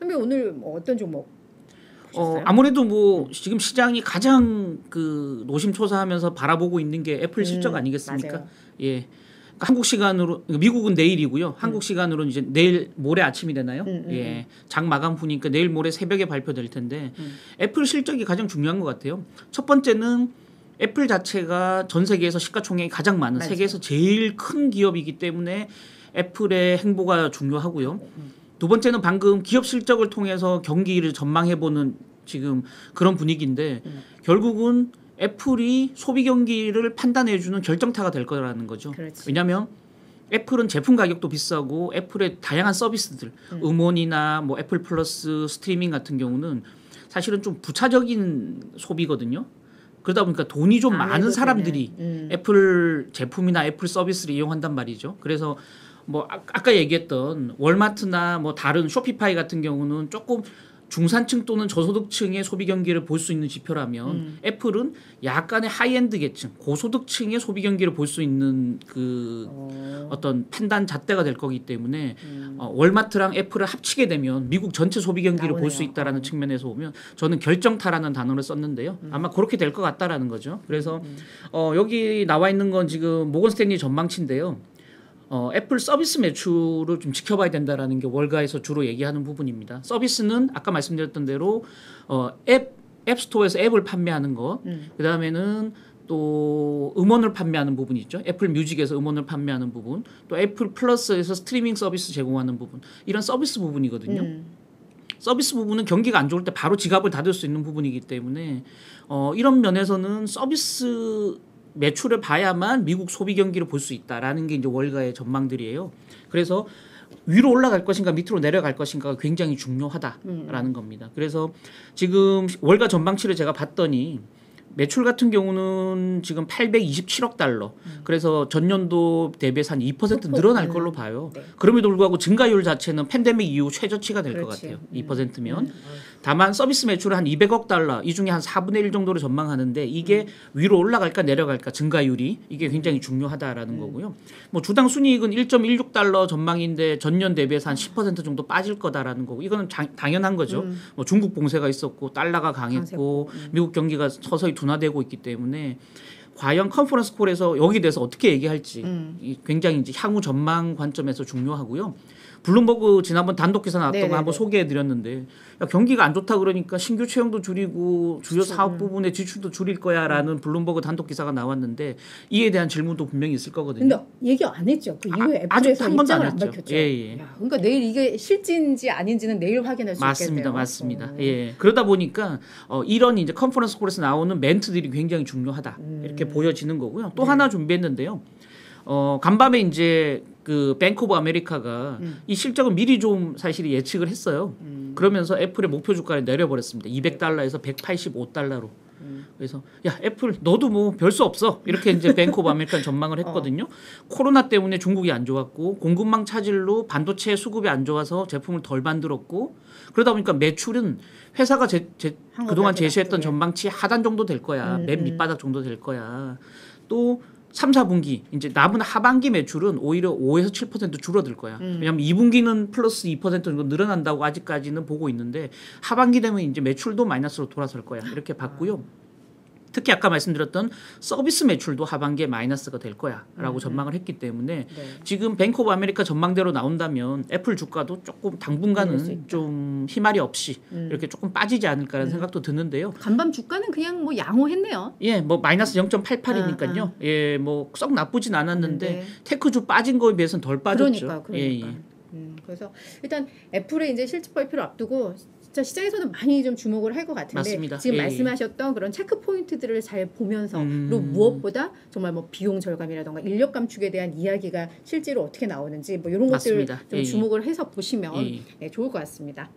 그러면 오늘 뭐 어떤 종목 보셨어요? 아무래도 뭐 지금 시장이 가장 그 노심초사하면서 바라보고 있는 게 애플 실적 아니겠습니까? 맞아요. 예. 그러니까 한국 시간으로 미국은 내일이고요. 한국 시간으로는 이제 내일 모레 아침이 되나요? 예. 장 마감 후니까 내일 모레 새벽에 발표될 텐데 애플 실적이 가장 중요한 것 같아요. 첫 번째는 애플 자체가 전 세계에서 시가총액이 가장 많은 맞아요. 세계에서 제일 큰 기업이기 때문에 애플의 행보가 중요하고요. 두 번째는 방금 기업 실적을 통해서 경기를 전망해보는 지금 그런 분위기인데 결국은 애플이 소비 경기를 판단해주는 결정타가 될 거라는 거죠. 그렇지. 왜냐하면 애플은 제품 가격도 비싸고 애플의 다양한 서비스들, 음원이나 뭐 애플 플러스 스트리밍 같은 경우는 사실은 좀 부차적인 소비거든요. 그러다 보니까 돈이 좀 안 많은 해도 사람들이 되는. 애플 제품이나 애플 서비스를 이용한단 말이죠. 그래서 뭐 아까 얘기했던 월마트나 뭐 다른 쇼피파이 같은 경우는 조금 중산층 또는 저소득층의 소비 경기를 볼 수 있는 지표라면 애플은 약간의 하이엔드 계층, 고소득층의 소비 경기를 볼 수 있는 그 어떤 판단 잣대가 될 거기 때문에 월마트랑 애플을 합치게 되면 미국 전체 소비 경기를 볼 수 나오네요. 있다라는 측면에서 보면 저는 결정타라는 단어를 썼는데요. 아마 그렇게 될 것 같다라는 거죠. 그래서 여기 나와 있는 건 지금 모건 스탠리 전망치인데요. 애플 서비스 매출을 좀 지켜봐야 된다라는 게 월가에서 주로 얘기하는 부분입니다. 서비스는 아까 말씀드렸던 대로 앱 스토어에서 앱을 판매하는 것, 그 다음에는 또 음원을 판매하는 부분이 있죠. 애플 뮤직에서 음원을 판매하는 부분, 또 애플 플러스에서 스트리밍 서비스 제공하는 부분, 이런 서비스 부분이거든요. 서비스 부분은 경기가 안 좋을 때 바로 지갑을 닫을 수 있는 부분이기 때문에 이런 면에서는 서비스 매출을 봐야만 미국 소비 경기를 볼 수 있다라는 게 이제 월가의 전망들이에요. 그래서 위로 올라갈 것인가 밑으로 내려갈 것인가가 굉장히 중요하다라는 겁니다. 그래서 지금 월가 전망치를 제가 봤더니 매출 같은 경우는 지금 827억 달러. 그래서 전년도 대비해서 한 2% 늘어날 걸로 봐요. 네. 그럼에도 불구하고 증가율 자체는 팬데믹 이후 최저치가 될 것 그렇지. 같아요. 2%면. 다만 서비스 매출은 한 200억 달러, 이 중에 한 4분의 1 정도를 전망하는데 이게 위로 올라갈까 내려갈까 증가율이 이게 굉장히 중요하다라는 거고요. 뭐 주당 순이익은 1.16달러 전망인데 전년 대비해서 한 10% 정도 빠질 거다라는 거고 이거는 당연한 거죠. 뭐 중국 봉쇄가 있었고 달러가 강했고 미국 경기가 서서히 둔화되고 있기 때문에 과연 컨퍼런스 콜에서 여기에 대해서 어떻게 얘기할지 굉장히 이제 향후 전망 관점에서 중요하고요. 블룸버그 지난번 단독 기사 나왔던 거 한번 소개해드렸는데 야, 경기가 안 좋다 그러니까 신규 채용도 줄이고 주요 사업 부분의 지출도 줄일 거야라는 블룸버그 단독 기사가 나왔는데 이에 대한 질문도 분명히 있을 거거든요. 근데 얘기 안 했죠. 그 이후에 아직 애플에서 한 번도 입장을 안 안 했죠. 밝혔죠. 예. 야, 그러니까 내일 이게 실지인지 아닌지는 내일 확인할 수 있겠네요. 맞습니다. 예. 그러다 보니까 이런 이제 컨퍼런스 콜에서 나오는 멘트들이 굉장히 중요하다 이렇게 보여지는 거고요. 또 하나 준비했는데요. 간밤에 이제 그 뱅크 오브 아메리카가 이 실적을 미리 좀 사실 예측을 했어요. 그러면서 애플의 목표 주가를 내려버렸습니다. 200달러에서 185달러로. 그래서 야 애플 너도 뭐 별 수 없어 이렇게 이제 뱅크 오브 아메리카 전망을 했거든요. 코로나 때문에 중국이 안 좋았고 공급망 차질로 반도체 수급이 안 좋아서 제품을 덜 만들었고 그러다 보니까 매출은 회사가 그동안 제시했던 전망치 하단 정도 될 거야. 맨 밑바닥 정도 될 거야. 또 3, 4분기 이제 남은 하반기 매출은 오히려 5에서 7% 줄어들 거야. 왜냐하면 2분기는 플러스 2% 정도 늘어난다고 아직까지는 보고 있는데 하반기 되면 이제 매출도 마이너스로 돌아설 거야. 이렇게 봤고요. 특히 아까 말씀드렸던 서비스 매출도 하반기에 마이너스가 될 거야라고 전망을 했기 때문에 지금 뱅크 오브 아메리카 전망대로 나온다면 애플 주가도 조금 당분간은 좀 희말이 없이 이렇게 조금 빠지지 않을까라는 생각도 드는데요. 간밤 주가는 그냥 뭐 양호했네요. 예, 뭐 마이너스 0.88이니까요. 예, 뭐 썩 나쁘진 않았는데 테크주 빠진 거에 비해서는 덜 빠졌죠. 그러니까. 예. 그래서 일단 애플의 이제 실적 발표를 앞두고 진짜 시장에서는 많이 좀 주목을 할 것 같은데 맞습니다. 지금 말씀하셨던 그런 체크 포인트들을 잘 보면서 그리고 무엇보다 정말 뭐 비용 절감이라던가 인력 감축에 대한 이야기가 실제로 어떻게 나오는지 뭐 이런 것들 좀 주목을 해서 보시면 좋을 것 같습니다.